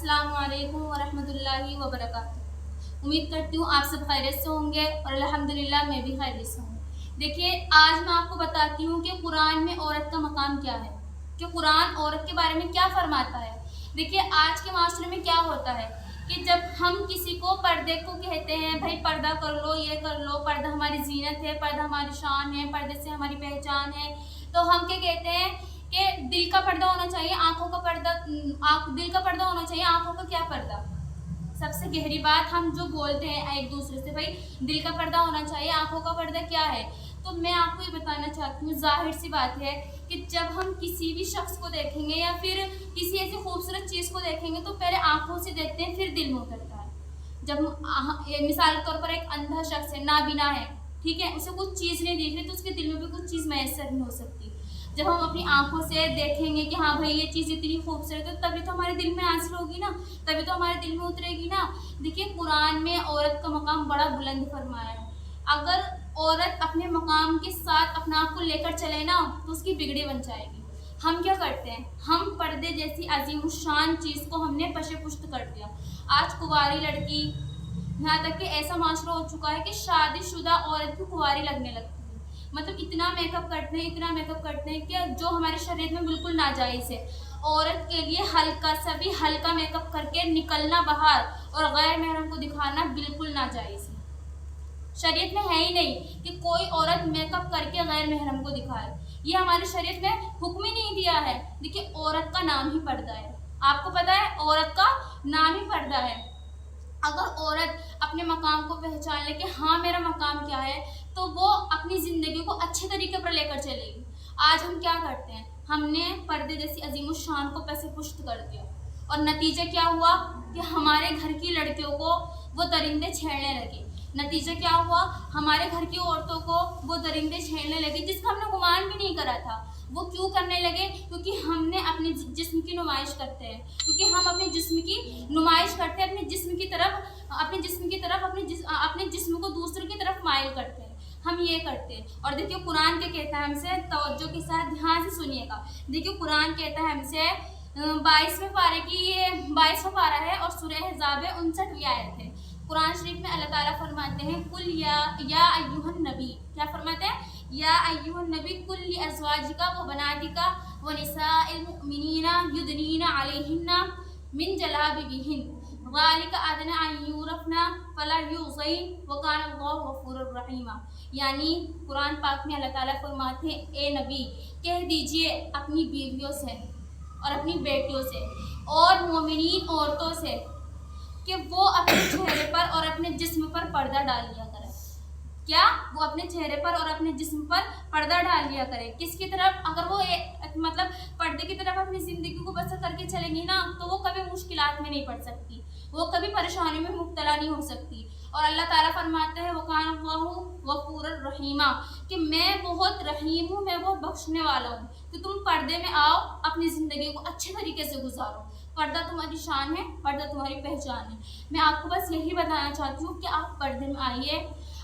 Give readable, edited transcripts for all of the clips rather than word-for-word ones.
अस्सलामु अलैकुम वरहमतुल्लाहि वबरकातुहू। उम्मीद करती हूँ आप सब खैरियत से होंगे और अल्हम्दुलिल्लाह मैं भी खैरियत से हूँ। देखिए, आज मैं आपको बताती हूँ कि कुरान में औरत का मकाम क्या है, कि कुरान औरत के बारे में क्या फरमाता है। देखिए, आज के माशरे में क्या होता है कि जब हम किसी को पर्दे को कहते हैं, भाई पर्दा कर लो, ये कर लो, पर्दा हमारी जीनत है, पर्दा हमारी शान है, पर्दे से हमारी पहचान है, तो हम क्या कहते हैं कि दिल का पर्दा होना चाहिए, आंखों का पर्दा, दिल का पर्दा होना चाहिए, आंखों का क्या पर्दा। सबसे गहरी बात हम जो बोलते हैं एक दूसरे से, भाई दिल का पर्दा होना चाहिए, आंखों का पर्दा क्या है। तो मैं आपको ये बताना चाहती हूँ, जाहिर सी बात है कि जब हम किसी भी शख्स को देखेंगे या फिर किसी ऐसी खूबसूरत चीज़ को देखेंगे तो पहले आंखों से देखते हैं, फिर दिल में उतरता है। जब मिसाल के तौर पर एक अंधा शख्स है, नाबीना है, ठीक है, उसे कुछ चीज़ नहीं दिख रही तो उसके दिल में भी कुछ चीज़ मैसर नहीं हो सकती। जब हम अपनी आंखों से देखेंगे कि हाँ भाई ये चीज़ इतनी खूबसूरत है, तभी तो हमारे दिल में हासिल होगी ना, तभी तो हमारे दिल में उतरेगी ना। देखिए, कुरान में औरत का मकाम बड़ा बुलंद फरमाया है। अगर औरत अपने मकाम के साथ अपने आप को लेकर चले ना तो उसकी बिगड़ी बन जाएगी। हम क्या करते हैं, हम पर्दे जैसी अजीमुशान चीज़ को हमने पशे पुष्ट कर दिया। आज कुंवारी लड़की, यहाँ तक कि ऐसा माशरा हो चुका है कि शादीशुदा औरत भी कुंवारी लगने लगती है। मतलब इतना मेकअप करते हैं, इतना मेकअप करते हैं कि जो हमारे शरीर में बिल्कुल नाजायज़ है। औरत के लिए हल्का सा भी हल्का मेकअप करके निकलना बाहर और गैर महरम को दिखाना बिल्कुल नाजायज़ है। शरीयत में है ही नहीं कि कोई औरत मेकअप करके गैर महरम को दिखाए, ये हमारे शरीयत में हुक्म ही नहीं दिया है। देखिए, औरत का नाम ही पर्दा है, आपको पता है, औरत का नाम ही पर्दा है। अगर औरत अपने मकाम को पहचान ले कि हाँ मेरा मकाम क्या है, तो वो अपनी ज़िंदगी को अच्छे तरीके पर लेकर चलेगी। आज हम क्या करते हैं, हमने पर्दे जैसी अजीमुशान को पैसे पुष्ट कर दिया और नतीजा क्या हुआ कि हमारे घर की लड़कियों को वो दरिंदे छेड़ने लगे। नतीजा क्या हुआ, हमारे घर की औरतों को वो दरिंदे छेड़ने लगे जिसका हमने गुमान भी नहीं करा था। वो क्यों करने लगे? क्योंकि हमने अपने जिस्म की नुमाइश करते हैं, क्योंकि हम अपने जिस्म की नुमाइश करते हैं, अपने जिस्म की तरफ अपने जिस्म को दूसरों की तरफ माइल करते हैं, हम ये करते हैं। और देखिए, कुरान क्या कहता है हमसे, तवज्जो के साथ ध्यान से सुनिएगा। देखिए, कुरान कहता है हमसे 22वें पारे की, ये 22वां पारा है और सूरह अहज़ाब 59वीं आयत है। कुरान शरीफ में अल्लाह ताला फरमाते हैं, कुल या अय्युहन नबी, क्या फरमाते हैं, या अय्युहन नबी कुल li अज़वाजिका व बनातिका व निसाइल मुमिनीना युदनीना अलैहिन्ना मिन जलाबिबिहिन ज़ालिका अदना अन युरफ़ना फला युज़ैन व काना अल्लाहु गफ़ूरुर रहीमा। यानी कुरान पाक में अल्लाह ताला फरमाते हैं, ए नबी कह दीजिए अपनी बीवियों से और अपनी बेटियों से और मोमिनीन औरतों से कि वो अपने चेहरे पर और अपने जिस्म पर पर्दा डाल लिया करें। क्या? वो अपने चेहरे पर और अपने जिस्म पर पर्दा डाल लिया करें। किसकी तरफ? अगर वो मतलब पर्दे की तरफ अपनी ज़िंदगी को बसर करके चलेंगी ना, तो वो कभी मुश्किलात में नहीं पड़ सकती, वो कभी परेशानी में मुब्तला नहीं हो सकती। और अल्लाह ताला फरमाते हैं, वकान अल्लाहु गफ़ूरुर रहीमा, कि मैं बहुत रहीम हूँ, मैं बहुत बख्शने वाला हूँ, कि तुम पर्दे में आओ, अपनी ज़िंदगी को अच्छे तरीके से गुजारो। पर्दा तुम्हारी शान है, पर्दा तुम्हारी पहचान है। मैं आपको बस यही बताना चाहती हूँ कि आप पर्दे में आइए,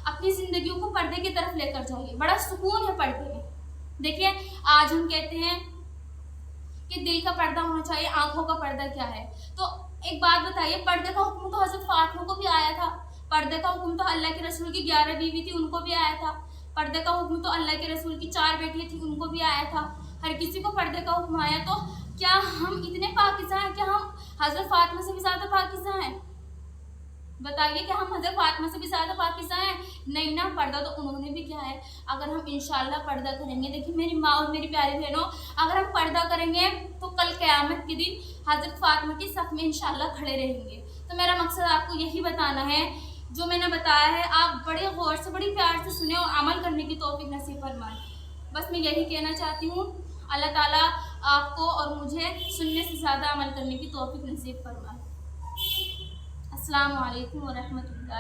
अपनी ज़िंदगी को पर्दे की तरफ लेकर जाइए, बड़ा सुकून है पर्दे में। देखिए, आज हम कहते हैं कि दिल का पर्दा होना चाहिए, आंखों का पर्दा क्या है। तो एक बात बताइए, पर्दे का हुक्म तो हज़रत फातिमा को भी आया था, पर्दे का हुक्म तो अल्लाह के रसूल की 11 बीवी थी, उनको भी आया था, पर्दे का हुक्म तो अल्लाह के रसूल की 4 बेटियाँ थी, उनको भी आया था। हर किसी को पर्दे का हुक्म आया। तो क्या हम इतने पाकिज़ा हैं? क्या हम हज़रत फातिमा से भी ज़्यादा पाकिज़ा हैं? बताइए, क्या हम हज़रत फातिमा से भी ज़्यादा पाकिज़ा हैं? नहीं ना, पर्दा तो उन्होंने भी किया है। अगर हम इंशाअल्लाह पर्दा करेंगे, देखिए मेरी माँ और मेरी प्यारी बहनों, अगर हम पर्दा करेंगे तो कल क़यामत के दिन हज़रत फातिमा की सफ़ में इंशाअल्लाह खड़े रहेंगे। तो मेरा मकसद आपको यही बताना है, जो मैंने बताया है आप बड़े गौर से, बड़ी प्यार से सुने और अमल करने की तौफ़ीक़ नसीब फरमाए। बस मैं यही कहना चाहती हूँ, अल्लाह ताला आपको और मुझे सुनने से ज़्यादा अमल करने की तौफ़ीक़ नसीब फरमाए। अस्सलामु अलैकुम व रहमतुल्लाह।